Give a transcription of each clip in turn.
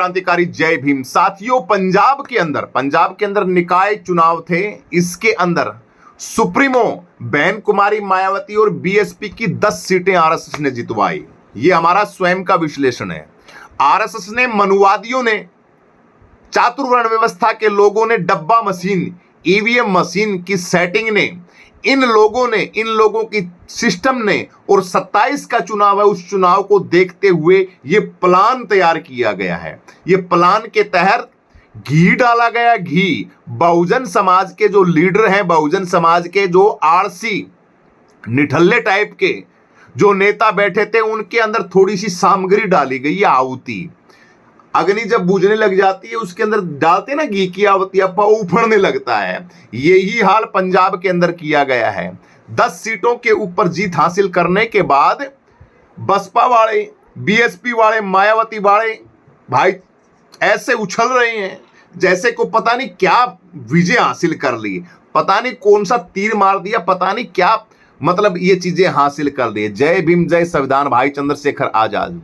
क्रांतिकारी जय भीम। साथियों, पंजाब के अंदर निकाय चुनाव थे। इसके अंदर सुप्रीमो बहन कुमारी मायावती और बीएसपी की 10 सीटें आरएसएस ने जितवाई। ये हमारा स्वयं का विश्लेषण है। आरएसएस ने, मनुवादियों ने, चातुर्वर्ण व्यवस्था के लोगों ने, डब्बा मशीन, ईवीएम मशीन की सेटिंग ने, इन लोगों की सिस्टम ने, और 27 का चुनाव है, उस चुनाव को देखते हुए ये प्लान तैयार किया गया है। ये प्लान के तहत घी डाला गया। घी बहुजन समाज के जो लीडर हैं, बहुजन समाज के जो आरसी निठल्ले टाइप के जो नेता बैठे थे, उनके अंदर थोड़ी सी सामग्री डाली गई है, आहुति। अग्नि जब बुझने लग जाती है, उसके अंदर डालते ना घी की आहुति, अप्पा उफड़ने लगता है। यही हाल पंजाब के अंदर किया गया है। 10 सीटों के ऊपर जीत हासिल करने के बाद बसपा वाले, बीएसपी वाले, मायावती वाले भाई ऐसे उछल रहे हैं जैसे को पता नहीं क्या विजय हासिल कर ली, पता नहीं कौन सा तीर मार दिया, पता नहीं क्या, मतलब ये चीजें हासिल कर दी। जय भीम, जय संविधान, भाई चंद्रशेखर आजाद।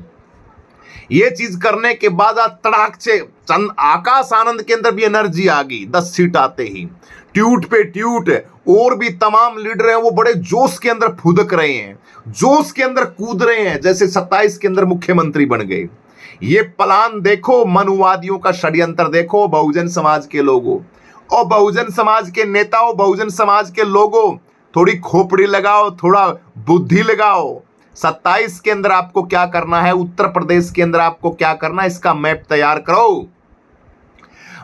ये चीज करने के बाद आज तड़ाक से आकाश आनंद के अंदर भी एनर्जी आ गई। 10 सीट आते ही ट्यूट पे ट्यूट, और भी तमाम लीडर हैं, वो बड़े जोश के अंदर फुदक रहे हैं, जोश के अंदर कूद रहे हैं, जैसे 27 के अंदर मुख्यमंत्री बन गए। ये प्लान देखो, मनुवादियों का षड्यंत्र देखो। बहुजन समाज के लोगों और बहुजन समाज के नेताओं, बहुजन समाज के लोगों, थोड़ी खोपड़ी लगाओ, थोड़ा बुद्धि लगाओ। 27 के अंदर आपको क्या करना है, उत्तर प्रदेश के अंदर आपको क्या करना है, इसका मैप तैयार करो।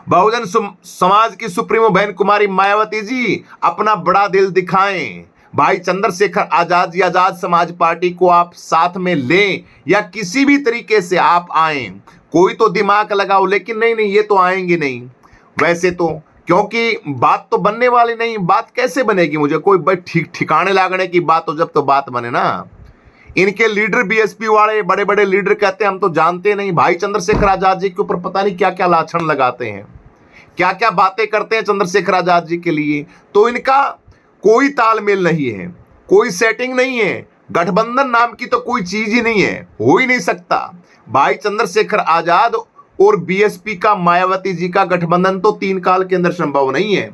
बहुजन समाज की सुप्रीमो बहन कुमारी मायावती जी अपना बड़ा दिल दिखाएं। भाई चंद्रशेखर आजाद या आजाद समाज पार्टी को आप साथ में लें, या किसी भी तरीके से आप आए, कोई तो दिमाग लगाओ। लेकिन नहीं, ये तो आएंगे नहीं वैसे तो, क्योंकि बात तो बनने वाली नहीं। बात कैसे बनेगी, मुझे कोई ठिकाने लागने की बात हो, जब तो बात बने ना। इनके लीडर बीएसपी वाले बड़े बड़े लीडर कहते हैं हम तो जानते नहीं। भाई चंद्रशेखर आजाद जी के ऊपर पता नहीं क्या क्या लाछन लगाते हैं, क्या क्या बातें करते हैं चंद्रशेखर आजाद जी के लिए। तो इनका कोई तालमेल नहीं है, कोई सेटिंग नहीं है। गठबंधन नाम की तो कोई चीज ही नहीं है, हो ही नहीं सकता। भाई चंद्रशेखर आजाद और बीएसपी का, मायावती जी का गठबंधन तो 3 काल के अंदर संभव नहीं है।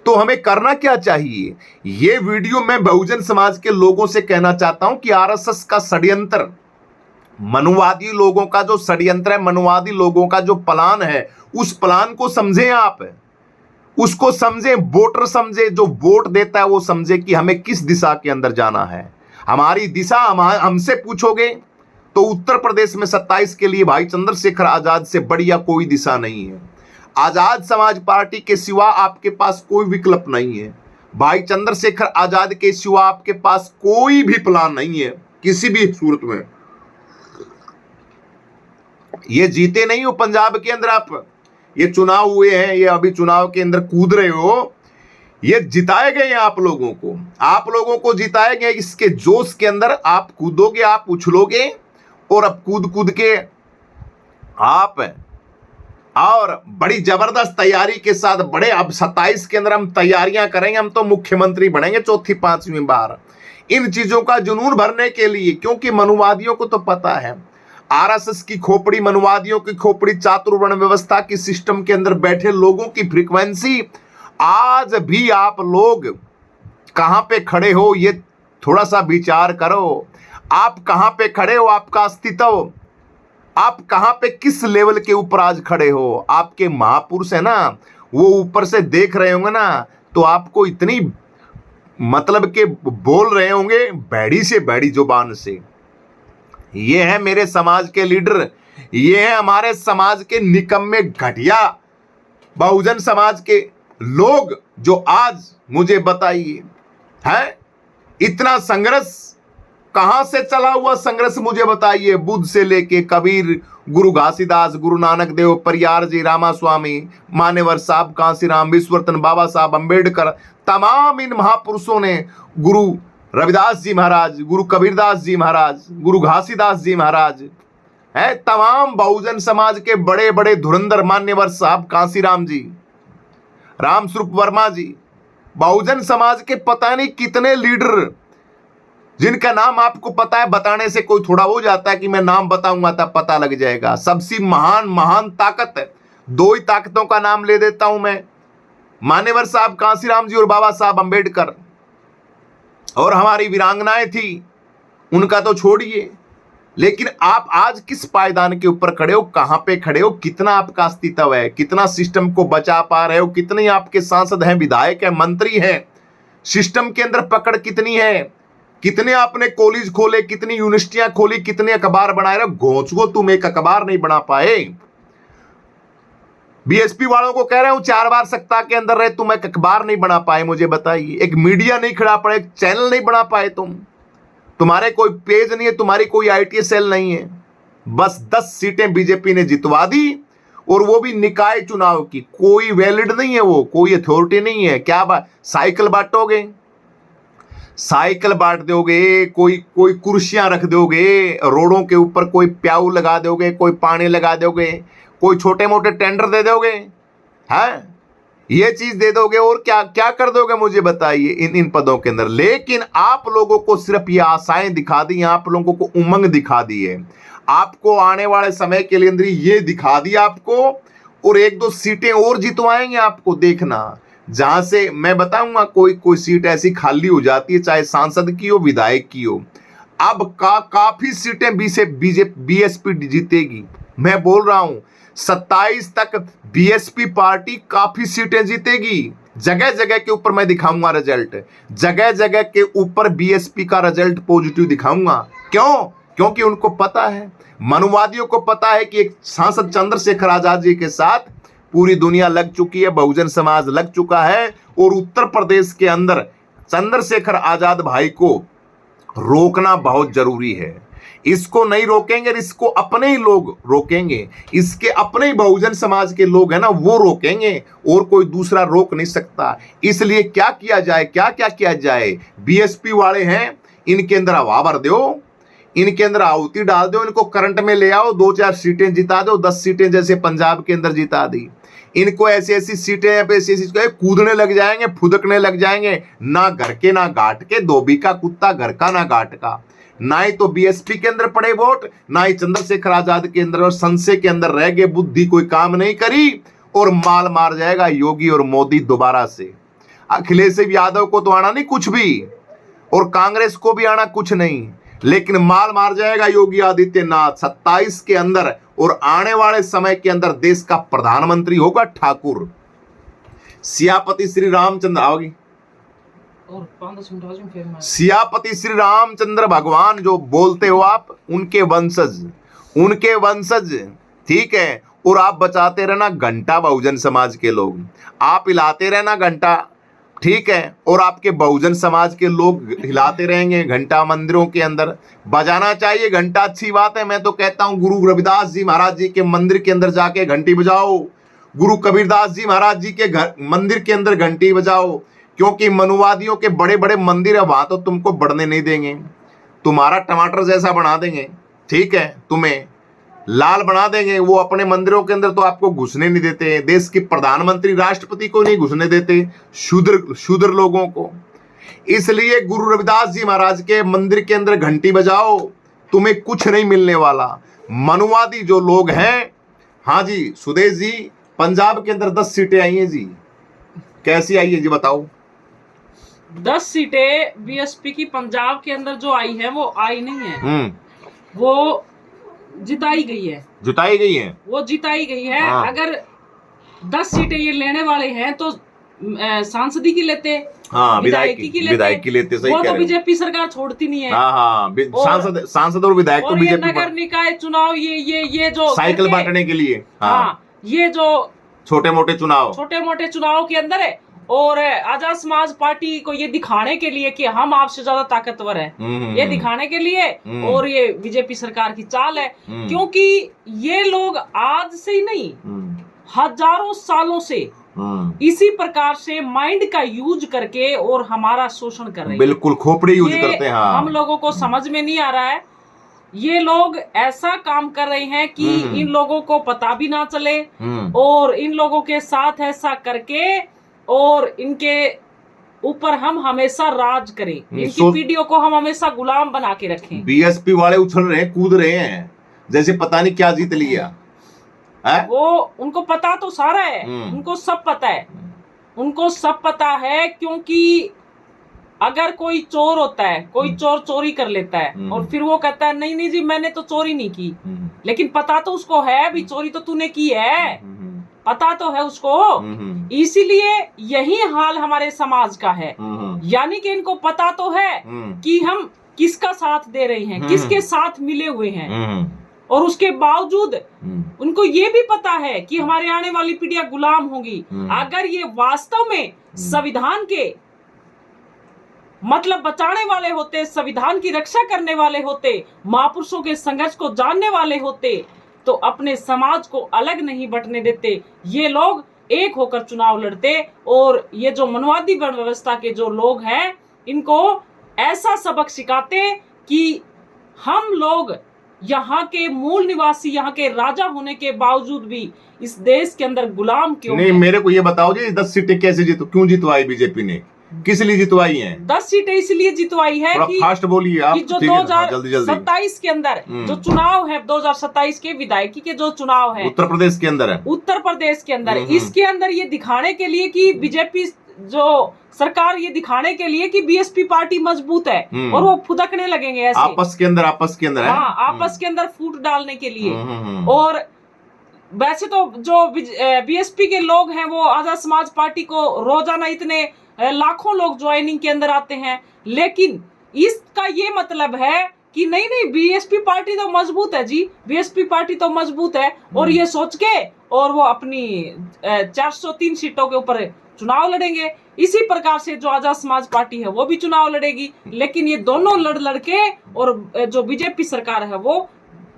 तो हमें करना क्या चाहिए? ये वीडियो मैं बहुजन समाज के लोगों से कहना चाहता हूं कि आरएसएस का षड्यंत्र, मनुवादी लोगों का जो षड्यंत्र है, मनुवादी लोगों का जो प्लान है, उस प्लान को समझें आप, उसको समझें। वोटर समझे, जो वोट देता है वो समझे कि हमें किस दिशा के अंदर जाना है। हमारी दिशा हमसे पूछोगे तो उत्तर प्रदेश में 27 के लिए भाई चंद्रशेखर आजाद से बढ़िया कोई दिशा नहीं है। आजाद समाज पार्टी के सिवा आपके पास कोई विकल्प नहीं है। भाई चंद्रशेखर आजाद के सिवा आपके पास कोई भी प्लान नहीं है किसी भी सूरत में। ये जीते नहीं हो पंजाब के अंदर, आप ये चुनाव हुए हैं, ये अभी चुनाव के अंदर कूद रहे हो, ये जिताए गए हैं आप लोगों को जिताए गए। इसके जोश के अंदर आप कूदोगे, आप उछलोगे, और अब कूद के आप और बड़ी जबरदस्त तैयारी के साथ, बड़े अब 27 के अंदर हम तैयारियां करेंगे, हम तो मुख्यमंत्री बनेंगे 4थी 5वीं बार। इन चीजों का जुनून भरने के लिए, क्योंकि मनुवादियों को तो पता है, आरएसएस की खोपड़ी, मनुवादियों की खोपड़ी, चातुर्वर्ण व्यवस्था की सिस्टम के अंदर बैठे लोगों की फ्रीक्वेंसी, आज भी आप लोग कहां पे खड़े हो, ये थोड़ा सा विचार करो। आप कहां पे खड़े हो, आपका अस्तित्व, आप कहां पे किस लेवल के ऊपर आज खड़े हो। आपके महापुरुष है ना, वो ऊपर से देख रहे होंगे ना, तो आपको इतनी मतलब के बोल रहे होंगे बैड़ी से बैड़ी जुबान से। ये है मेरे समाज के लीडर, ये है हमारे समाज के निकम्मे घटिया बहुजन समाज के लोग, जो आज मुझे बताइए है इतना संघर्ष कहां से चला हुआ संघर्ष, मुझे बताइए। बुद्ध से लेके कबीर, गुरु घासीदास, गुरु नानक देव, परियार जी, रामास्वामी, मान्यवर साहब, कांसीराम, विश्वरतन, बाबा साहब अंबेडकर, तमाम इन महापुरुषों ने, गुरु रविदास जी महाराज, गुरु कबीरदास जी महाराज, गुरु घासीदास जी महाराज, है तमाम बहुजन समाज के बड़े बड़े धुरंधर, मान्यवर साहब कांसीराम जी, राम स्वरूप वर्मा जी, बहुजन समाज के पता नहीं कितने लीडर जिनका नाम आपको पता है, बताने से कोई थोड़ा हो जाता है कि मैं नाम बताऊंगा तब पता लग जाएगा। सबसे महान महान ताकत है, दो ही ताकतों का नाम ले देता हूं मैं, मान्यवर साहब कांसीराम जी और बाबा साहब अंबेडकर। और हमारी वीरांगनाएं थी, उनका तो छोड़िए, लेकिन आप आज किस पायदान के ऊपर खड़े हो, कहां पे खड़े हो, कितना आपका अस्तित्व है, कितना सिस्टम को बचा पा रहे हो, कितने आपके सांसद हैं, विधायक हैं, मंत्री हैं, सिस्टम के अंदर पकड़ कितनी है, कितने आपने कॉलेज खोले, कितनी यूनिवर्सिटियां खोली, कितने अखबार बनाए रहे। घोंचो तुम एक अखबार नहीं बना पाए। बीएसपी वालों को कह रहे हूं, 4 बार सत्ता के अंदर रहे, तुम एक अखबार नहीं बना पाए। मुझे बताइए, एक मीडिया नहीं खड़ा पड़े, एक चैनल नहीं बना पाए तुम्हारे कोई पेज नहीं है, तुम्हारी कोई आईटी सेल नहीं है। बस 10 सीटें बीजेपी ने जितवा दी, और वो भी निकाय चुनाव की। कोई वैलिड नहीं है, वो कोई अथॉरिटी नहीं है। क्या बात, साइकिल बांटोगे, साइकिल बांट दोगे, कोई कोई कुर्सियां रख दोगे, रोडों के ऊपर कोई प्याऊ लगा दोगे, कोई पानी लगा दोगे, कोई छोटे मोटे टेंडर दे दोगे, हैं ये चीज दे दोगे, और क्या क्या कर दोगे मुझे बताइए इन पदों के अंदर। लेकिन आप लोगों को सिर्फ ये आशाएं दिखा दी, आप लोगों को उमंग दिखा दी है, आपको आने वाले समय के लिए अंदर ये दिखा दिया आपको, और 1-2 सीटें और जितवाएंगे आपको, देखना। जहां से मैं बताऊंगा कोई कोई सीट ऐसी खाली हो जाती है, चाहे सांसद की हो, विधायक की हो। अब काफी सीटें बीएसपी जीतेगी। मैं बोल रहा हूं 27 तक बीएसपी पार्टी काफी सीटें जीतेगी। जगह जगह के ऊपर मैं दिखाऊंगा रिजल्ट, जगह जगह के ऊपर बीएसपी का रिजल्ट पॉजिटिव दिखाऊंगा। क्यों? क्योंकि उनको पता है, मनुवादियों को पता है कि एक सांसद चंद्रशेखर आजाद जी के साथ पूरी दुनिया लग चुकी है, बहुजन समाज लग चुका है, और उत्तर प्रदेश के अंदर चंद्रशेखर आजाद भाई को रोकना बहुत जरूरी है। इसको नहीं रोकेंगे, इसको अपने ही लोग रोकेंगे, इसके अपने ही बहुजन समाज के लोग हैं ना, वो रोकेंगे, और कोई दूसरा रोक नहीं सकता। इसलिए क्या किया जाए, क्या क्या किया जाए, बीएसपी वाले हैं, इनके अंदर हवा भर दो, इनके अंदर आहुति डाल दो, इनको करंट में ले आओ, 2-4 सीटें जिता दो, 10 सीटें जैसे पंजाब के अंदर जिता दी। इनको ऐसी ऐसी सीटें ऐसी कूदने लग जाएंगे, फुदकने लग जाएंगे, ना घर के ना घाट के, धोबी का कुत्ता घर का ना घाट का। ना ही तो बीएसपी के अंदर पड़े वोट, ना ही चंद्रशेखर आजाद के अंदर और संसद के अंदर रह गए, बुद्धि कोई काम नहीं करी, और माल मार जाएगा योगी और मोदी दोबारा से। अखिलेश यादव को तो आना नहीं कुछ भी, और कांग्रेस को भी आना कुछ नहीं, लेकिन माल मार जाएगा योगी आदित्यनाथ 27 के अंदर। और आने वाले समय के अंदर देश का प्रधानमंत्री होगा ठाकुर सियापति श्री रामचंद्र। आओगी और सियापति श्री रामचंद्र भगवान जो बोलते हो आप, उनके वंशज, ठीक है। और आप बचाते रहना घंटा बहुजन समाज के लोग, आप हिलाते रहना घंटा, ठीक है। और आपके बहुजन समाज के लोग हिलाते रहेंगे घंटा, मंदिरों के अंदर बजाना चाहिए घंटा, अच्छी बात है। मैं तो कहता हूं गुरु रविदास जी महाराज जी के मंदिर के अंदर जाके घंटी बजाओ, गुरु कबीरदास जी महाराज जी के मंदिर के अंदर घंटी बजाओ, क्योंकि मनुवादियों के बड़े बड़े मंदिर है, वहां तो तुमको बढ़ने नहीं देंगे, तुम्हारा टमाटर जैसा बना देंगे, ठीक है, तुम्हें लाल बना देंगे। वो अपने मंदिरों के अंदर तो आपको घुसने नहीं देते, देश के प्रधानमंत्री राष्ट्रपति को नहीं घुसने देते, शूद्र लोगों को। इसलिए गुरु रविदास जी महाराज के मंदिर के अंदर घंटी बजाओ, तुम्हें कुछ नहीं मिलने वाला। मनुवादी जो लोग हैं, हाँ जी सुदेश जी, पंजाब के अंदर 10 सीटें आई हैं जी, कैसी आई है जी बताओ? 10 सीटें बीएसपी की पंजाब के अंदर जो आई है वो आई नहीं है, वो जिताई गई है, वो जिताई गई है। हाँ। अगर 10 सीटें ये लेने वाले हैं तो सांसदी की लेते, हाँ, विधायकी की लेते, सही वो तो बीजेपी सरकार छोड़ती नहीं है। हाँ, सांसद और विधायक को बीजेपी नगर निकाय चुनाव ये जो साइकिल बांटने के लिए, हाँ, ये जो छोटे मोटे चुनाव के अंदर है, और आजाद समाज पार्टी को ये दिखाने के लिए कि हम आपसे ज्यादा ताकतवर है, ये दिखाने के लिए, और ये बीजेपी सरकार की चाल है। क्योंकि ये लोग आज से ही नहीं, हजारों सालों से इसी प्रकार से माइंड का यूज करके और हमारा शोषण कर रहे हैं। बिल्कुल खोपड़ी यूज करते हैं। हाँ। हम लोगों को समझ में नहीं आ रहा है, ये लोग ऐसा काम कर रहे हैं कि इन लोगों को पता भी ना चले, और इन लोगों के साथ ऐसा करके और इनके ऊपर हम हमेशा राज करें, इनकी पीढ़ियों को हम हमेशा गुलाम बना के रखें। बीएसपी वाले उछल रहे हैं, कूद रहे हैं, जैसे पता नहीं क्या जीत लिया है? वो उनको पता तो सारा है, उनको सब पता है, उनको सब पता है। क्योंकि अगर कोई चोर होता है, कोई चोर चोरी कर लेता है और फिर वो कहता है नहीं नहीं जी मैंने तो चोरी नहीं की, लेकिन पता तो उसको है भी चोरी तो तूने की है, पता तो है उसको। इसीलिए यही हाल हमारे समाज का है, यानी कि इनको पता तो है कि हम किसका साथ दे रहे हैं, किसके साथ मिले हुए हैं, और उसके बावजूद उनको ये भी पता है कि हमारे आने वाली पीढ़ियां गुलाम होंगी। अगर ये वास्तव में संविधान के मतलब बचाने वाले होते, संविधान की रक्षा करने वाले होते, महापुरुषों के संघर्ष को जानने वाले होते, तो अपने समाज को अलग नहीं बंटने देते। ये लोग एक होकर चुनाव लड़ते, और ये जो मनवादी व्यवस्था के जो लोग हैं इनको ऐसा सबक सिखाते कि हम लोग यहाँ के मूल निवासी, यहाँ के राजा होने के बावजूद भी इस देश के अंदर गुलाम क्यों नहीं। मेरे को ये बताओ जी 10 सीटें कैसे क्यों जितवाई बीजेपी ने, किस लिए जितवाई हैं? 10 सीटें इसलिए जितवाई है कि फास्ट बोलिए आप, कि जो 2027 के अंदर जो चुनाव है, 2027 के विधायकी के जो चुनाव है उत्तर प्रदेश के अंदर है, उत्तर प्रदेश के अंदर, इसके अंदर ये दिखाने के लिए कि बीजेपी जो सरकार, ये दिखाने के लिए कि बीएसपी पार्टी मजबूत है और वो फुदकने लगेंगे ऐसे आपस के अंदर है? हाँ, आपस के अंदर फूट डालने के लिए। और वैसे तो जो बीएसपी के लोग हैं वो आजाद समाज पार्टी को रोजाना इतने लाखों लोग ज्वाइनिंग के अंदर आते हैं, लेकिन इसका ये मतलब है कि नहीं नहीं बीएसपी पार्टी तो मजबूत है जी, बीएसपी पार्टी तो मजबूत है, और ये सोच के और वो अपनी 403 सीटों के ऊपर चुनाव लड़ेंगे। इसी प्रकार से जो आजाद समाज पार्टी है वो भी चुनाव लड़ेगी, लेकिन ये दोनों लड़के और जो बीजेपी सरकार है वो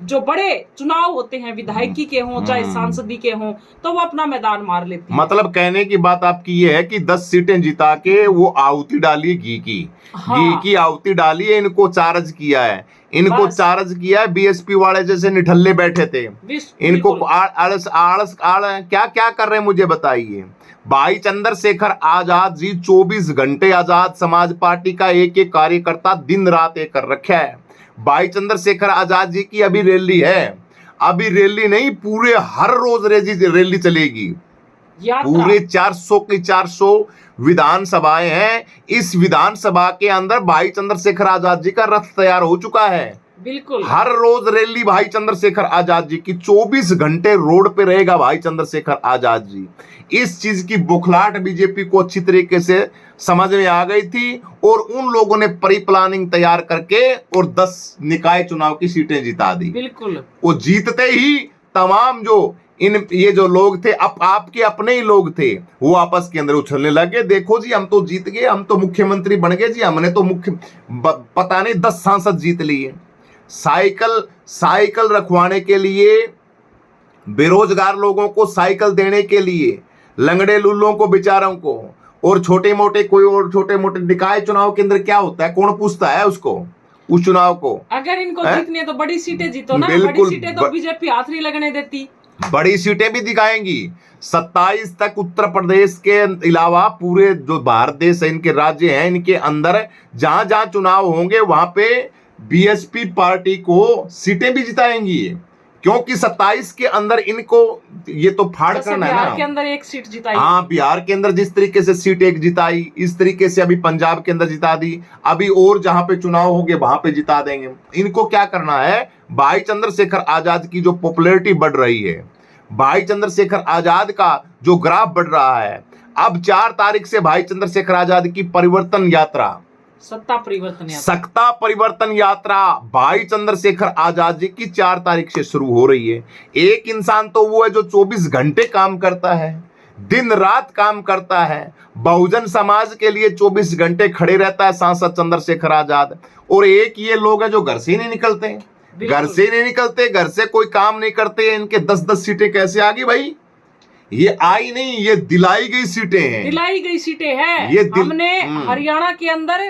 जो बड़े चुनाव होते हैं, विधायकी के हों चाहे सांसदी के हों, तो वो अपना मैदान मार लेते हैं। मतलब कहने की बात आपकी ये है कि 10 सीटें जिता के वो आहुति डाली घी की, घी की आहुति डाली है, इनको चार्ज किया है, इनको चार्ज किया है। बीएसपी वाले जैसे निठल्ले बैठे थे, इनको आलस क्या क्या कर रहे हैं मुझे बताइए। भाई चंद्रशेखर आजाद जी 24 घंटे आजाद समाज पार्टी का एक एक कार्यकर्ता दिन रात एक कर रखा है। भाई चंद्रशेखर आजाद जी की अभी रैली है, अभी रैली नहीं, पूरे हर रोज रैली चलेगी, पूरे 400 की 400 विधानसभाएं हैं। इस विधानसभा के अंदर भाई चंद्रशेखर आजाद जी का रथ तैयार हो चुका है। बिल्कुल, हर रोज रैली भाई चंद्रशेखर आजाद जी की, 24 घंटे रोड पे रहेगा भाई चंद्रशेखर आजाद जी। इस चीज की बुखलाहट बीजेपी को अच्छी तरीके से समझ में आ गई थी, और उन लोगों ने प्री प्लानिंग तैयार करके और 10 निकाय चुनाव की सीटें जिता दी। बिल्कुल, वो जीतते ही तमाम जो ये जो लोग थे, आपके अपने ही लोग थे, वो आपस के अंदर उछलने लगे, देखो जी हम तो जीत गए, हम तो मुख्यमंत्री बन गए जी, हमने तो पता नहीं 10 सांसद जीत लिए। साइकिल रखवाने के लिए, बेरोजगार लोगों को साइकिल देने के लिए, लंगड़े लुल्लों को बेचारों को, और छोटे मोटे निकाय चुनाव के अंदर क्या होता है, कौन पूछता है उसको, उस चुनाव को? अगर इनको जीतनी है तो बड़ी सीटें जीतो ना, बड़ी सीटें तो बीजेपी हाथ नहीं लगने देती। बड़ी सीटें भी दिखाएंगी 27 तक। उत्तर प्रदेश के अलावा पूरे जो भारत देश है, इनके राज्य हैं, इनके अंदर जहां जहां चुनाव होंगे वहां पे बीएसपी पार्टी को सीटें भी जिताएंगी, क्योंकि 27 के अंदर इनको ये तो फाड़ करना है ना। बिहार के अंदर एक सीट जिताई, हाँ, बिहार के अंदर जिस तरीके से सीट एक जिताई, इस तरीके से अभी पंजाब के अंदर जिता दी, अभी और जहां पे चुनाव होंगे वहां पे जिता देंगे। इनको क्या करना है, भाई चंद्रशेखर आजाद की जो पॉपुलैरिटी बढ़ रही है, भाई चंद्रशेखर आजाद का जो ग्राफ बढ़ रहा है, अब 4 तारीख से भाई चंद्रशेखर आजाद की परिवर्तन यात्रा, सत्ता परिवर्तन यात्रा भाई चंद्रशेखर आजाद जी की 4 तारीख से शुरू हो रही है। एक इंसान तो वो है जो 24 घंटे काम करता है, दिन रात काम करता है, बहुजन समाज के लिए 24 घंटे खड़े रहता है सांसद चंद्रशेखर आजाद। और एक ये लोग हैं जो घर से नहीं निकलते, घर से कोई काम नहीं करते। इनके 10-10 सीटें कैसे आ गई भाई? ये आई नहीं, ये दिलाई गई सीटें हैं, ये हमने हरियाणा के अंदर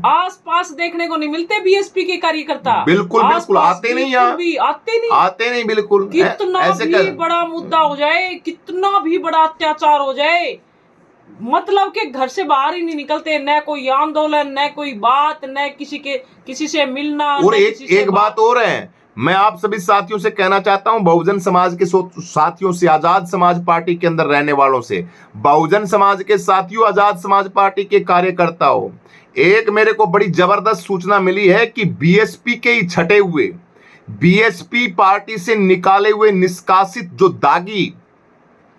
आस-पास देखने को नहीं मिलते बीएसपी के कार्यकर्ता। बिल्कुल आते नहीं, आते नहीं बिल्कुल। कितना भी बड़ा मुद्दा हो जाए, कितना भी बड़ा अत्याचार हो जाए, मतलब के घर से बाहर ही नहीं निकलते, न कोई आंदोलन, न कोई बात, न किसी से मिलना। और एक बात और है, मैं आप सभी साथियों से कहना चाहता हूं, बहुजन समाज के साथियों से, आजाद समाज पार्टी के अंदर रहने वालों से, बहुजन समाज के साथियों, आजाद समाज पार्टी के कार्यकर्ताओं, एक मेरे को बड़ी जबरदस्त सूचना मिली है कि बीएसपी के ही छटे हुए, बीएसपी पार्टी से निकाले हुए निष्कासित जो दागी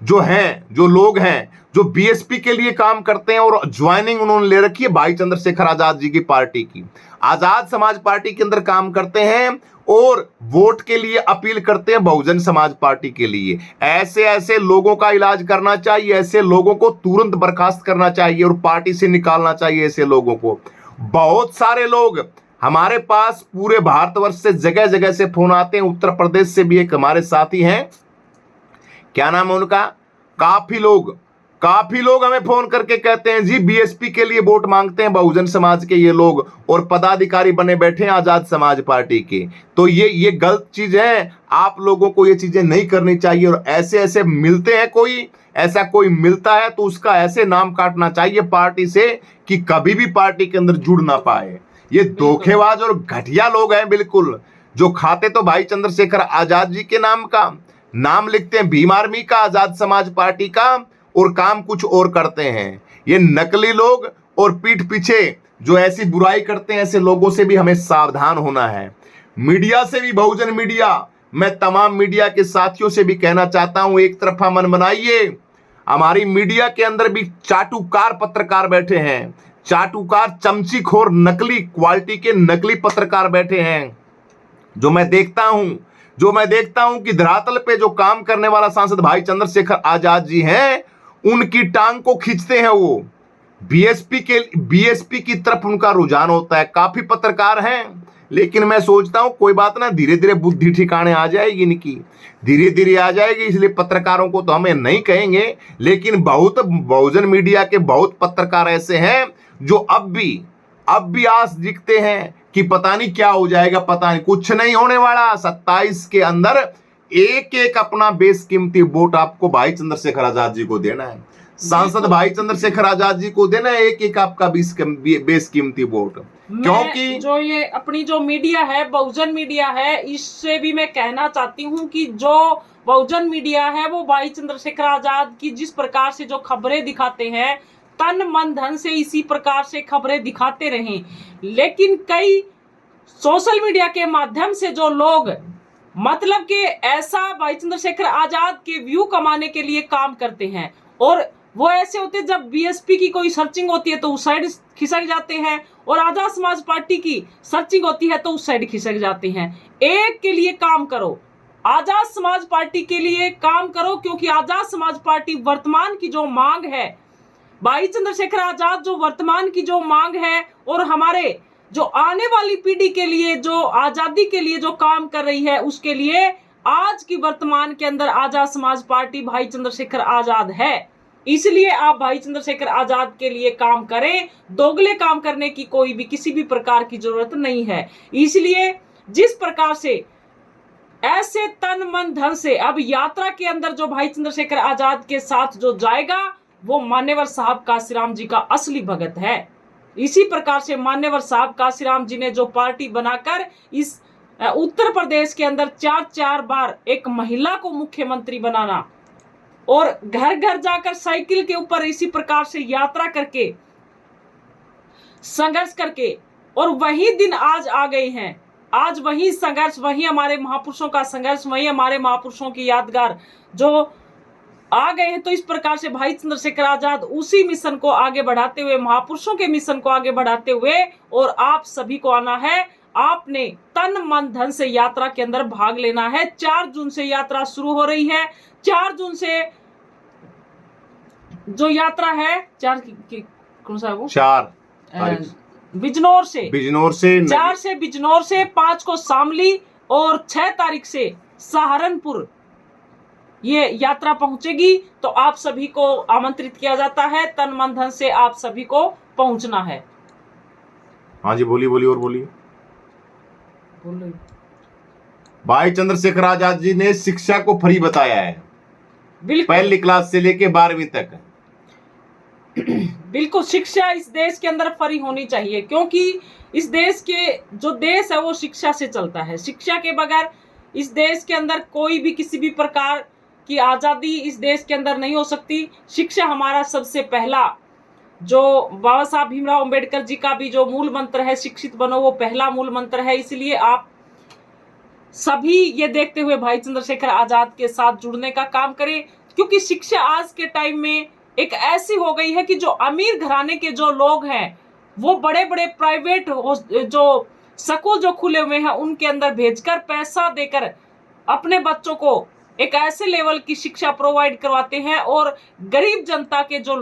जो हैं, जो लोग हैं, जो बीएसपी के लिए काम करते हैं और ज्वाइनिंग उन्होंने ले रखी है भाई चंद्रशेखर आजाद जी की पार्टी की, आजाद समाज पार्टी के अंदर काम करते हैं और वोट के लिए अपील करते हैं बहुजन समाज पार्टी के लिए। ऐसे ऐसे लोगों का इलाज करना चाहिए, ऐसे लोगों को तुरंत बर्खास्त करना चाहिए और पार्टी से निकालना चाहिए ऐसे लोगों को। बहुत सारे लोग हमारे पास पूरे भारतवर्ष से जगह जगह से फोन आते हैं, उत्तर प्रदेश से भी एक हमारे साथी हैं, क्या नाम है उनका, काफी लोग हमें फोन करके कहते हैं जी बीएसपी के लिए वोट मांगते हैं बहुजन समाज के ये लोग और पदाधिकारी बने बैठे हैं आजाद समाज पार्टी के। तो ये गलत चीज है, आप लोगों को ये चीजें नहीं करनी चाहिए। और ऐसे मिलते हैं, कोई ऐसा कोई मिलता है तो उसका ऐसे नाम काटना चाहिए पार्टी से कि कभी भी पार्टी के अंदर जुड़ ना पाए। ये धोखेबाज और घटिया लोग हैं बिल्कुल, जो खाते तो भाई चंद्रशेखर आजाद जी के नाम का, नाम लिखते हैं भीम आर्मी का, आजाद समाज पार्टी का, और काम कुछ और करते हैं। ये नकली लोग और पीठ पीछे जो ऐसी बुराई करते हैं, ऐसे लोगों से भी हमें सावधान होना है। मीडिया से भी, बहुजन मीडिया, मैं तमाम मीडिया के साथियों से भी कहना चाहता हूं, एक तरफा मन बनाइए। हमारी मीडिया के अंदर भी चाटुकार पत्रकार बैठे हैं, चाटुकार, चमचीखोर, नकली क्वालिटी के नकली पत्रकार बैठे हैं, जो मैं देखता हूं कि धरातल पे जो काम करने वाला सांसद भाई चंद्रशेखर आजाद जी हैं, उनकी टांग को खींचते हैं वो। बीएसपी की तरफ उनका रुझान होता है। काफी पत्रकार हैं, लेकिन मैं सोचता हूं कोई बात ना, धीरे धीरे बुद्धि ठिकाने आ जाएगी इनकी, धीरे धीरे आ जाएगी। इसलिए पत्रकारों को तो हमें नहीं कहेंगे, लेकिन बहुत बहुजन मीडिया के बहुत पत्रकार ऐसे हैं जो अब भी आस दिखते हैं कि पता नहीं क्या हो जाएगा, पता नहीं, कुछ नहीं होने वाला। 27 के अंदर एक एक अपना बेशकीमती वोट आपको भाई चंद्रशेखर आजाद जी को देना है, सांसद भाई चंद्रशेखर आजाद जी को देना है एक एक आपका बेशकीमती वोट। क्योंकि जो ये अपनी जो मीडिया है, बहुजन मीडिया है, इससे भी मैं कहना चाहती हूँ कि जो बहुजन मीडिया है वो भाई चंद्रशेखर आजाद की जिस प्रकार से जो खबरें दिखाते हैं, तन मन धन से इसी प्रकार से खबरें दिखाते रहें। लेकिन कई सोशल मीडिया के माध्यम से जो लोग मतलब कि ऐसा भाई चंद्रशेखर आजाद के व्यू कमाने के लिए काम करते हैं, और वो ऐसे होते हैं, जब बीएसपी की कोई सर्चिंग होती है तो उस साइड खिसक जाते हैं, और आजाद समाज पार्टी की सर्चिंग होती है तो उस साइड खिसक जाते हैं। एक के लिए काम करो, आजाद समाज पार्टी के लिए काम करो, क्योंकि आजाद समाज पार्टी वर्तमान की जो मांग है, भाई चंद्रशेखर आजाद जो वर्तमान की जो मांग है और हमारे जो आने वाली पीढ़ी के लिए जो आजादी के लिए जो काम कर रही है, उसके लिए आज की वर्तमान के अंदर आजाद समाज पार्टी भाई चंद्रशेखर आजाद है। इसलिए आप भाई चंद्रशेखर आजाद के लिए काम करें, दोगले काम करने की कोई भी किसी भी प्रकार की जरूरत नहीं है। इसलिए जिस प्रकार से ऐसे तन मन धन से अब यात्रा के अंदर जो भाई चंद्रशेखर आजाद के साथ जो जाएगा, वो मान्यवर साहब काशीराम जी का असली भगत है। इसी प्रकार से मान्यवर साहब काशीराम जी ने जो पार्टी बनाकर इस उत्तर प्रदेश के अंदर 4 बार एक महिला को मुख्यमंत्री बनाना और घर घर जाकर साइकिल के ऊपर इसी प्रकार से यात्रा करके संघर्ष करके, और वही दिन आज आ गए हैं। आज वही संघर्ष, वही हमारे महापुरुषों का संघर्ष, वही हमारे महापुरुषों की यादगार जो आ गए हैं। तो इस प्रकार से भाई चंद्रशेखर आजाद उसी मिशन को आगे बढ़ाते हुए, महापुरुषों के मिशन को आगे बढ़ाते हुए, और आप सभी को आना है, आपने तन मन धन से यात्रा के अंदर भाग लेना है। 4 जून से यात्रा शुरू हो रही है। 4 जून से जो यात्रा है, 4 कौन सा है वो, 4 बिजनौर से 4 से बिजनौर से, 5 को शामली और 6 तारीख से सहारनपुर ये यात्रा पहुंचेगी। तो आप सभी को आमंत्रित किया जाता है, तन मन धन से आप सभी को पहुंचना है। हाँ जी, बोलिए और बोलिए। भाई चंद्रशेखर आजाद जी ने शिक्षा को फ्री बताया है, पहली क्लास से लेके 12वीं तक। बिल्कुल शिक्षा इस देश के अंदर फ्री होनी चाहिए, क्योंकि इस देश के जो देश है वो शिक्षा से चलता है। शिक्षा के बगैर इस देश के अंदर कोई भी किसी भी प्रकार की आज़ादी इस देश के अंदर नहीं हो सकती। शिक्षा हमारा सबसे पहला, जो बाबा साहब भीमराव अंबेडकर जी का भी जो मूल मंत्र है, शिक्षित बनो, वो पहला मूल मंत्र है। इसलिए आप सभी ये देखते हुए भाई चंद्रशेखर आजाद के साथ जुड़ने का काम करें, क्योंकि शिक्षा आज के टाइम में एक ऐसी हो गई है कि जो अमीर घराने के जो लोग हैं वो बड़े बड़े प्राइवेट जो स्कूल जो खुले हुए हैं उनके अंदर भेजकर पैसा देकर अपने बच्चों को एक ऐसे लेवल की शिक्षा प्रोवाइड करवाते हैं, और गरीब जनता के जो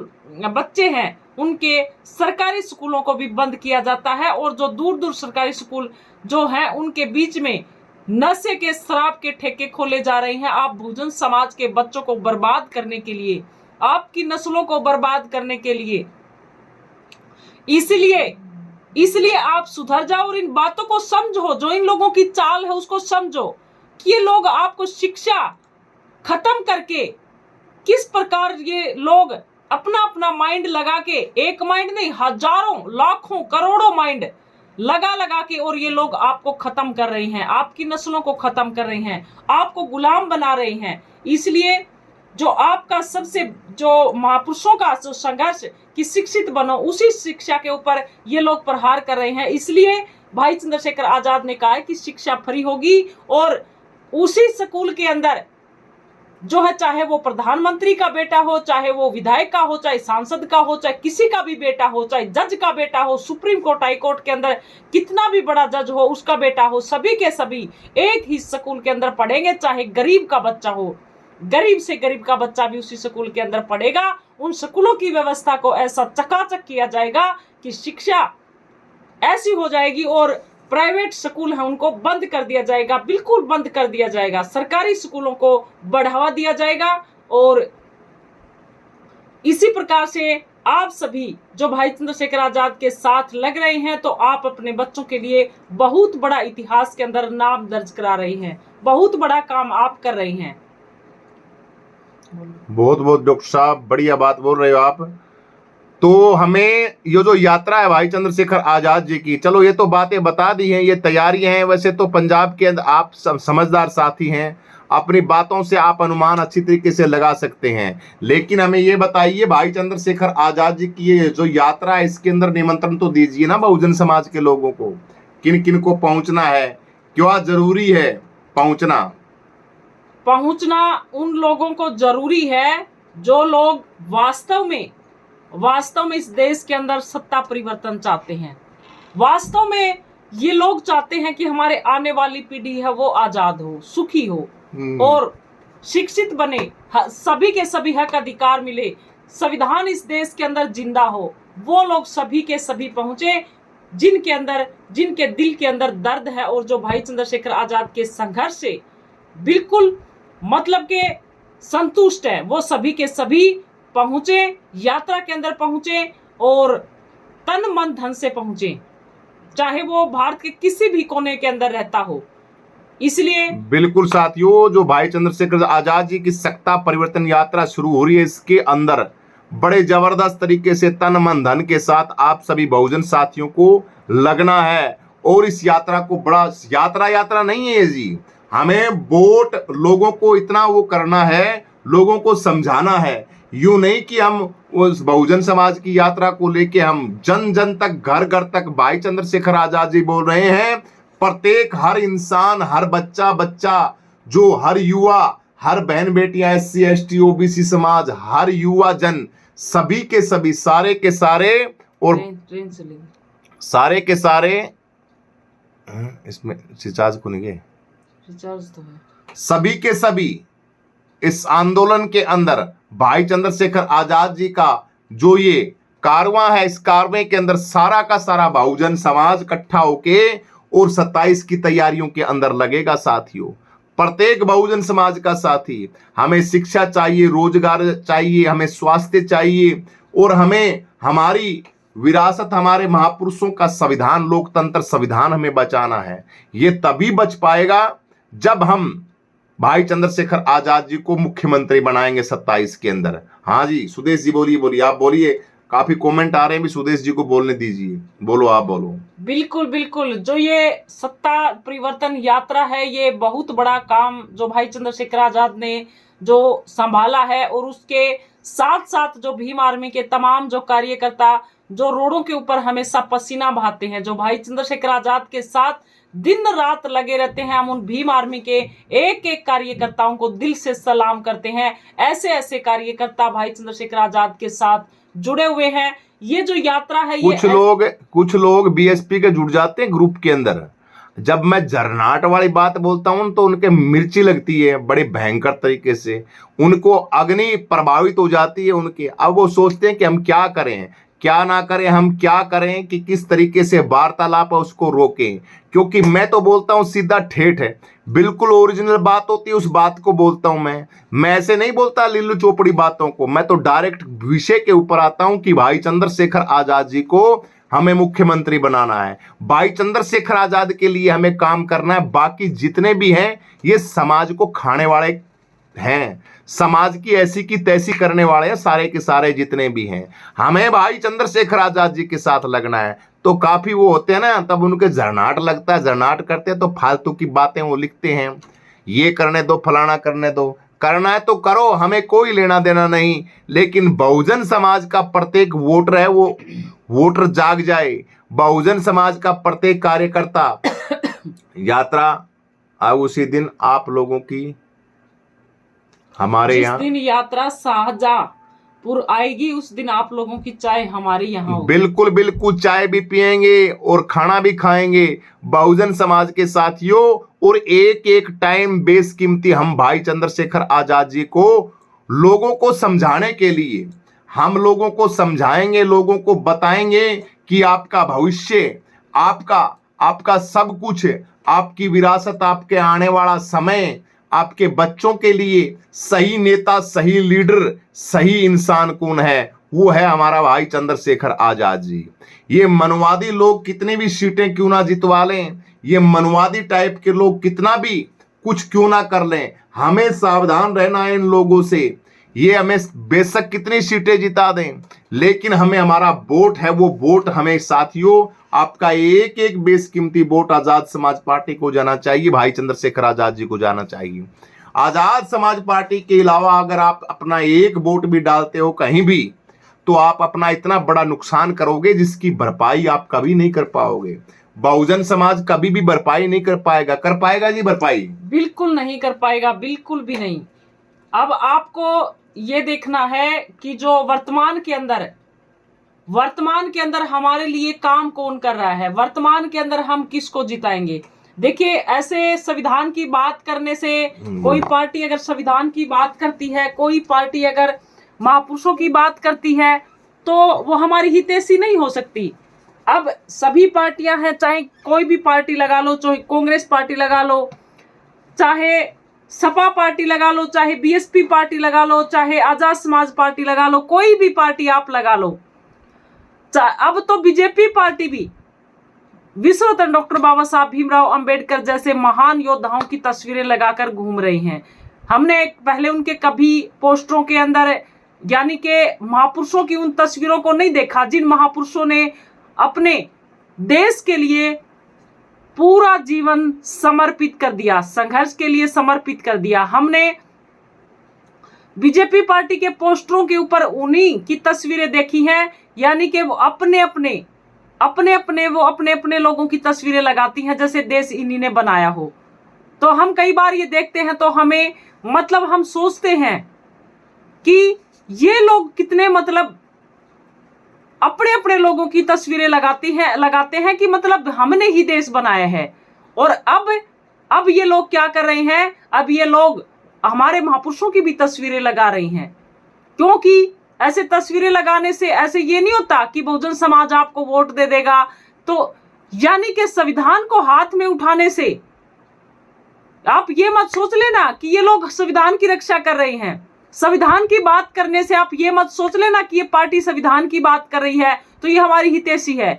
बच्चे हैं उनके सरकारी स्कूलों को भी बंद किया जाता है, और जो दूर दूर सरकारी स्कूल जो हैं उनके बीच में नशे के शराब के ठेके खोले जा रहे हैं। आप बहुजन समाज के बच्चों को बर्बाद करने के लिए, आपकी नस्लों को बर्बाद करने के लिए, इसलिए आप सुधर जाओ और इन बातों को समझो। जो इन लोगों की चाल है उसको समझो कि ये लोग आपको शिक्षा खत्म करके किस प्रकार ये लोग अपना अपना माइंड लगा के, एक माइंड नहीं हजारों लाखों करोड़ों माइंड लगा के, और ये लोग आपको खत्म कर रहे हैं, आपकी नस्लों को खत्म कर रहे हैं, आपको गुलाम बना रहे हैं। इसलिए जो आपका सबसे जो महापुरुषों का जो संघर्ष कि शिक्षित बनो, उसी शिक्षा के ऊपर ये लोग प्रहार कर रहे हैं। इसलिए भाई चंद्रशेखर आजाद ने कहा है कि शिक्षा फ्री होगी, और उसी स्कूल के अंदर जो है, चाहे वो प्रधानमंत्री का बेटा हो, चाहे वो विधायक का हो, चाहे सांसद का हो, चाहे किसी का भी बेटा हो, चाहे जज का बेटा हो, सुप्रीम कोर्ट हाई कोर्ट के अंदर कितना भी बड़ा जज हो उसका बेटा हो, सभी के सभी एक ही स्कूल के अंदर पढ़ेंगे। चाहे गरीब का बच्चा हो, गरीब से गरीब का बच्चा भी उसी स्कूल के अंदर पढ़ेगा। उन स्कूलों की व्यवस्था को ऐसा चकाचक किया जाएगा कि शिक्षा ऐसी हो जाएगी, और प्राइवेट स्कूल है उनको बंद कर दिया जाएगा, बिल्कुल बंद कर दिया जाएगा। सरकारी स्कूलों को बढ़ावा दिया जाएगा। और इसी प्रकार से आप सभी जो भाई चंद्रशेखर आजाद के साथ लग रहे हैं, तो आप अपने बच्चों के लिए बहुत बड़ा इतिहास के अंदर नाम दर्ज करा रही हैं, बहुत बड़ा काम आप कर रही हैं। बहुत बहुत डॉक्टर साहब बढ़िया बात बोल रहे हो आप। तो हमें ये जो यात्रा है भाई चंद्रशेखर आजाद जी की, चलो ये तो बातें बता दी हैं, ये तैयारियां हैं। वैसे तो पंजाब के अंदर आप समझदार साथी हैं, अपनी बातों से आप अनुमान अच्छी तरीके से लगा सकते हैं। लेकिन हमें ये बताइए भाई चंद्रशेखर आजाद जी की ये जो यात्रा है, इसके अंदर निमंत्रण तो दीजिए ना बहुजन समाज के लोगों को, किन किन को पहुंचना है, क्यों जरूरी है पहुंचना उन लोगों को जरूरी है जो लोग वास्तव में इस देश के अंदर सत्ता परिवर्तन चाहते हैं। वास्तव में ये लोग चाहते हैं कि हमारे आने वाली पीढ़ी है वो आजाद हो, सुखी हो और शिक्षित बने, सभी के सभी हक अधिकार मिले, संविधान इस देश के अंदर जिंदा हो। वो लोग सभी के सभी पहुंचे जिनके दिल के अंदर दर्द है, और जो भाई चंद्रशेखर आजाद के संघर्ष से बिल्कुल मतलब के संतुष्ट है, वो सभी के सभी पहुंचे, यात्रा के अंदर पहुंचे और तन मन धन से पहुंचे, चाहे वो भारत के किसी भी कोने के अंदर रहता हो। इसलिए बिल्कुल साथियों, जो भाई चंद्रशेखर आजाद जी की सत्ता परिवर्तन यात्रा शुरू हो रही है, इसके अंदर बड़े जबरदस्त तरीके से तन मन धन के साथ आप सभी बहुजन साथियों को लगना है। और इस यात्रा को बड़ा यात्रा नहीं है जी, हमें वोट लोगों को इतना वो करना है, लोगों को समझाना है। यूं नहीं कि हम उस बहुजन समाज की यात्रा को लेके हम जन जन तक, घर घर तक भाई चंद्रशेखर आजाद जी बोल रहे हैं। प्रत्येक हर इंसान, हर बच्चा, जो हर युवा, हर बहन बेटियां, SC ST OBC समाज, हर युवा जन, सभी के सभी, सारे के सारे और सारे के सारे, इसमें रिचार्ज को नहीं गए, रिचार्ज तो है, सभी के सभी इस आंदोलन के अंदर भाई चंद्रशेखर आजाद जी का जो ये कारवां है, इस कारवां के अंदर सारा का सारा बहुजन समाज इकट्ठा होके और 27 की तैयारियों के अंदर लगेगा। साथियों, प्रत्येक बहुजन समाज का साथी, हमें शिक्षा चाहिए, रोजगार चाहिए, हमें स्वास्थ्य चाहिए, और हमें हमारी विरासत, हमारे महापुरुषों का संविधान, लोकतंत्र संविधान हमें बचाना है। ये तभी बच पाएगा जब हम भाई चंद्रशेखर आजाद जी को मुख्यमंत्री बनाएंगे 27 के अंदर। हाँ जी सुदेश जी, बोलिए, आप बोलिए, काफी कमेंट आ रहे हैं भी, सुदेश जी को बोलने दीजिए, बोलो आप बोलो। बिल्कुल बिल्कुल, जो ये सत्ता परिवर्तन यात्रा है, ये बहुत बड़ा काम जो भाई चंद्रशेखर आजाद ने जो संभाला है, और उसके साथ साथ जो भीम आर्मी के तमाम जो कार्यकर्ता जो रोडों के ऊपर हमेशा पसीना बहाते हैं, जो भाई चंद्रशेखर आजाद के साथ दिन रात लगे रहते हैं, हम उन भीम आर्मी के एक एक कार्यकर्ताओं को दिल से सलाम करते हैं। ऐसे ऐसे कार्यकर्ता भाई चंद्रशेखर आजाद के साथ जुड़े हुए हैं। ये जो यात्रा है, कुछ लोग बीएसपी के जुड़ जाते हैं ग्रुप के अंदर। जब मैं झरनाट वाली बात बोलता हूं तो उनके मिर्ची लगती है बड़े भयंकर तरीके से, उनको अग्नि प्रभावित हो जाती है उनके। अब वो सोचते हैं कि हम क्या करें क्या ना करें, हम क्या करें कि किस तरीके से वार्तालाप है उसको रोकें। क्योंकि मैं तो बोलता हूं सीधा ठेठ है, बिल्कुल ओरिजिनल बात होती है उस बात को बोलता हूं मैं ऐसे नहीं बोलता लिल्लू चोपड़ी बातों को, मैं तो डायरेक्ट विषय के ऊपर आता हूं कि भाई चंद्रशेखर आजाद जी को हमें मुख्यमंत्री बनाना है, भाई चंद्रशेखर आजाद के लिए हमें काम करना है। बाकी जितने भी हैं ये समाज को खाने वाले हैं, समाज की ऐसी की तैसी करने वाले हैं, सारे के सारे जितने भी हैं। हमें भाई चंद्रशेखर आजाद जी के साथ लगना है। तो काफी वो होते हैं ना, तब उनके झरनाट लगता है, झरनाट करते हैं तो फालतू की बातें वो लिखते हैं, ये करने दो फलाना करने दो, करना है तो करो, हमें कोई लेना देना नहीं। लेकिन बहुजन समाज का प्रत्येक वोटर है, वो वोटर जाग जाए, बहुजन समाज का प्रत्येक कार्यकर्ता यात्रा अब उसी दिन आप लोगों की हमारे यहाँ, जिस दिन यात्रा शाहजहांपुर आएगी उस दिन आप लोगों की चाय हमारे यहाँ होगी। बिल्कुल बिल्कुल, चाय भी पियेंगे और खाना भी खाएंगे बहुजन समाज के साथियों। और एक एक टाइम बेशकीमती हम भाई चंद्रशेखर आजाद जी को लोगों को समझाने के लिए हम लोगों को समझाएंगे, लोगों को बताएंगे कि आपका भविष्य, आपका सब कुछ, आपकी विरासत, आपके आने वाला समय, आपके बच्चों के लिए सही नेता, सही लीडर, सही इंसान कौन है, वो है हमारा भाई चंद्रशेखर आजाद जी। ये मनवादी लोग कितनी भी सीटें क्यों ना जितवा लें, ये मनवादी टाइप के लोग कितना भी कुछ क्यों ना कर लें, हमें सावधान रहना है इन लोगों से। ये हमें बेशक कितनी सीटें जिता दें, लेकिन हमें हमारा वोट है, वो वोट हमें साथियों, आपका एक एक बेशकीमती वोट आजाद समाज पार्टी को जाना चाहिए, भाई चंद्रशेखर आजाद जी को जाना चाहिए। आजाद समाज पार्टी के अलावा अगर आप अपना एक वोट भी डालते हो कहीं भी, तो आप अपना इतना बड़ा नुकसान करोगे जिसकी भरपाई आप कभी नहीं कर पाओगे। बहुजन समाज कभी भी भरपाई नहीं कर पाएगा। कर पाएगा जी भरपाई? बिल्कुल नहीं कर पाएगा, बिल्कुल भी नहीं। अब आपको ये देखना है कि जो वर्तमान के अंदर हमारे लिए काम कौन कर रहा है, वर्तमान के अंदर हम किसको जिताएंगे। देखिए, ऐसे संविधान की बात करने से कोई पार्टी अगर संविधान की बात करती है, कोई पार्टी अगर महापुरुषों की बात करती है, तो वो हमारी हितैषी नहीं हो सकती। अब सभी पार्टियां हैं, चाहे कोई भी पार्टी लगा लो, चाहे कांग्रेस पार्टी लगा लो, चाहे सपा पार्टी लगा लो, चाहे बीएसपी पार्टी लगा लो, चाहे आजाद समाज पार्टी लगा लो, कोई भी पार्टी आप लगा लो। अब तो बीजेपी पार्टी भी विश्व रत्न डॉक्टर बाबा साहब भीमराव अंबेडकर जैसे महान योद्धाओं की तस्वीरें लगाकर घूम रही हैं। हमने पहले उनके कभी पोस्टरों के अंदर यानी कि महापुरुषों की उन तस्वीरों को नहीं देखा, जिन महापुरुषों ने अपने देश के लिए पूरा जीवन समर्पित कर दिया, संघर्ष के लिए समर्पित कर दिया। हमने बीजेपी पार्टी के पोस्टरों के ऊपर उन्हीं की तस्वीरें देखी हैं, यानी कि वो अपने अपने लोगों की तस्वीरें लगाती हैं जैसे देश इन्हीं ने बनाया हो। तो हम कई बार ये देखते हैं तो हमें हम सोचते हैं कि ये लोग कितने अपने लोगों की तस्वीरें लगाते हैं कि हमने ही देश बनाया है। और अब ये लोग क्या कर रहे हैं, अब ये लोग हमारे महापुरुषों की भी तस्वीरें लगा रही हैं। क्योंकि ऐसे तस्वीरें लगाने से ऐसे ये नहीं होता कि बहुजन समाज आपको वोट दे देगा। तो यानी कि संविधान को हाथ में उठाने से आप ये मत सोच लेना कि ये लोग संविधान की रक्षा कर रहे हैं। संविधान की बात करने से आप ये मत सोच लेना कि ये पार्टी संविधान की बात कर रही है तो ये हमारी हितैषी है।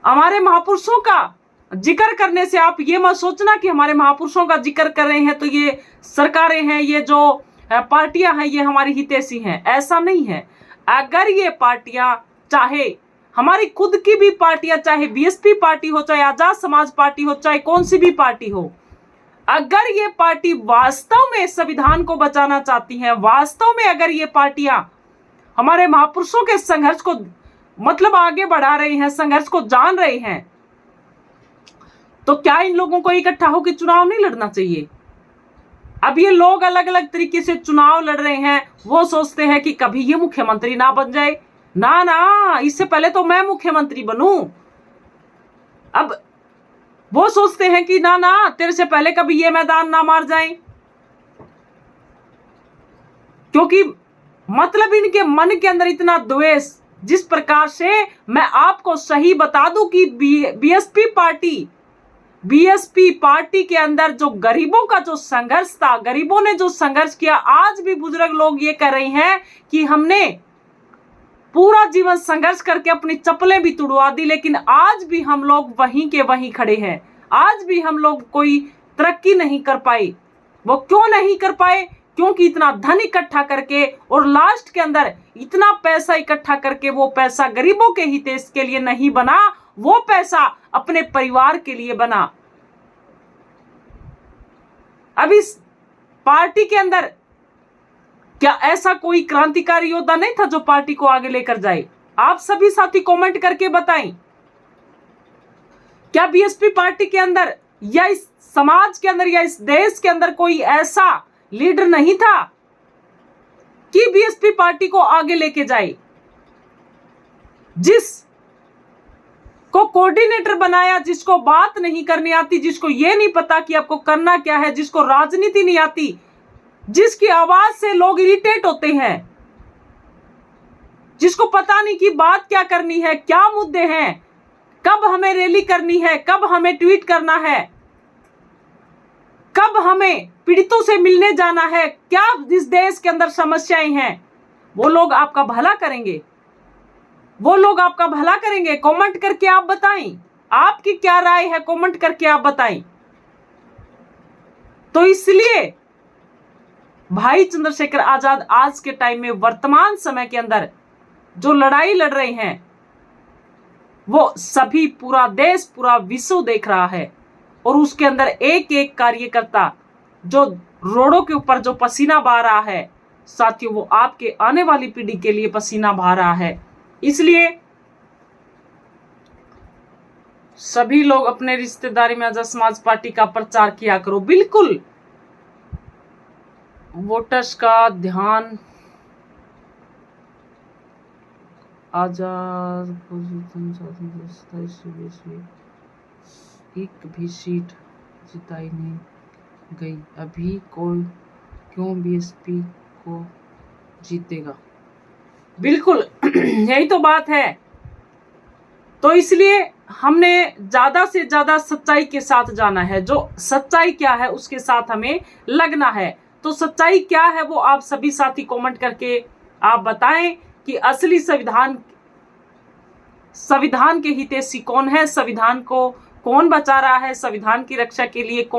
हमारे महापुरुषों का जिक्र करने से आप ये मत सोचना कि हमारे महापुरुषों का जिक्र कर रहे हैं तो ये सरकारें हैं, ये जो पार्टियां हैं, ये हमारी हितैषी हैं। ऐसा नहीं है। अगर ये पार्टियां, चाहे हमारी खुद की भी पार्टियां, चाहे बीएसपी पार्टी हो, चाहे आजाद समाज पार्टी हो, चाहे कौन सी भी पार्टी हो, अगर ये पार्टी वास्तव में संविधान को बचाना चाहती हैं, वास्तव में अगर ये पार्टियां हमारे महापुरुषों के संघर्ष को मतलब आगे बढ़ा रही हैं, संघर्ष को जान रही हैं, तो क्या इन लोगों को इकट्ठा होकर चुनाव नहीं लड़ना चाहिए? अब ये लोग अलग अलग तरीके से चुनाव लड़ रहे हैं, वो सोचते हैं कि कभी ये मुख्यमंत्री ना बन जाए, ना ना, इससे पहले तो मैं मुख्यमंत्री बनूं। अब वो सोचते हैं कि ना ना, तेरे से पहले कभी ये मैदान ना मार जाए, क्योंकि मतलब इनके मन के अंदर इतना द्वेष। जिस प्रकार से मैं आपको सही बता दूं कि बीएसपी पार्टी के अंदर जो गरीबों का जो संघर्ष था, गरीबों ने जो संघर्ष किया, आज भी बुजुर्ग लोग ये कह रहे हैं कि हमने पूरा जीवन संघर्ष करके अपनी चप्पलें भी तुड़वा दी, लेकिन आज भी हम लोग वहीं के वहीं खड़े हैं। आज भी हम लोग कोई तरक्की नहीं कर पाए। वो क्यों नहीं कर पाए? क्योंकि इतना धन इकट्ठा करके और लास्ट के अंदर इतना पैसा इकट्ठा करके वो पैसा गरीबों के हित के लिए नहीं बना, वो पैसा अपने परिवार के लिए बना। अब इस पार्टी के अंदर क्या ऐसा कोई क्रांतिकारी योद्धा नहीं था जो पार्टी को आगे लेकर जाए? आप सभी साथी कमेंट करके बताएं, क्या बीएसपी पार्टी के अंदर या इस समाज के अंदर या इस देश के अंदर कोई ऐसा लीडर नहीं था कि बीएसपी पार्टी को आगे लेके जाए? जिस को कोऑर्डिनेटर बनाया, जिसको बात नहीं करनी आती, जिसको ये नहीं पता कि आपको करना क्या है, जिसको राजनीति नहीं आती, जिसकी आवाज से लोग इरिटेट होते हैं, जिसको पता नहीं कि बात क्या करनी है, क्या मुद्दे हैं, कब हमें रैली करनी है, कब हमें ट्वीट करना है, कब हमें पीड़ितों से मिलने जाना है, क्या इस देश के अंदर समस्याएं हैं, वो लोग आपका भला करेंगे। वो लोग आपका भला करेंगे। कमेंट करके आप बताएं, आपकी क्या राय है, कमेंट करके आप बताएं। तो इसलिए भाई चंद्रशेखर आजाद आज के टाइम में, वर्तमान समय के अंदर जो लड़ाई लड़ रहे हैं, वो सभी, पूरा देश, पूरा विश्व देख रहा है। और उसके अंदर एक एक कार्यकर्ता जो रोडों के ऊपर जो पसीना बहा रहा है, साथियों, वो आपके आने वाली पीढ़ी के लिए पसीना बहा रहा है। इसलिए सभी लोग अपने रिश्तेदारी में आजाद समाज पार्टी का प्रचार किया करो। बिल्कुल वोटर्स का ध्यान आजाद एक भी सीट जिताई नहीं गई, अभी कोई क्यों बीएसपी को जीतेगा? बिल्कुल यही तो बात है। तो इसलिए हमने ज्यादा से ज्यादा सच्चाई के साथ जाना है। जो सच्चाई क्या है उसके साथ हमें लगना है। तो सच्चाई क्या है वो आप सभी साथी कमेंट करके आप बताएं कि असली संविधान के हितैषी कौन है, संविधान को कौन बचा रहा है, संविधान की रक्षा के लिए कौन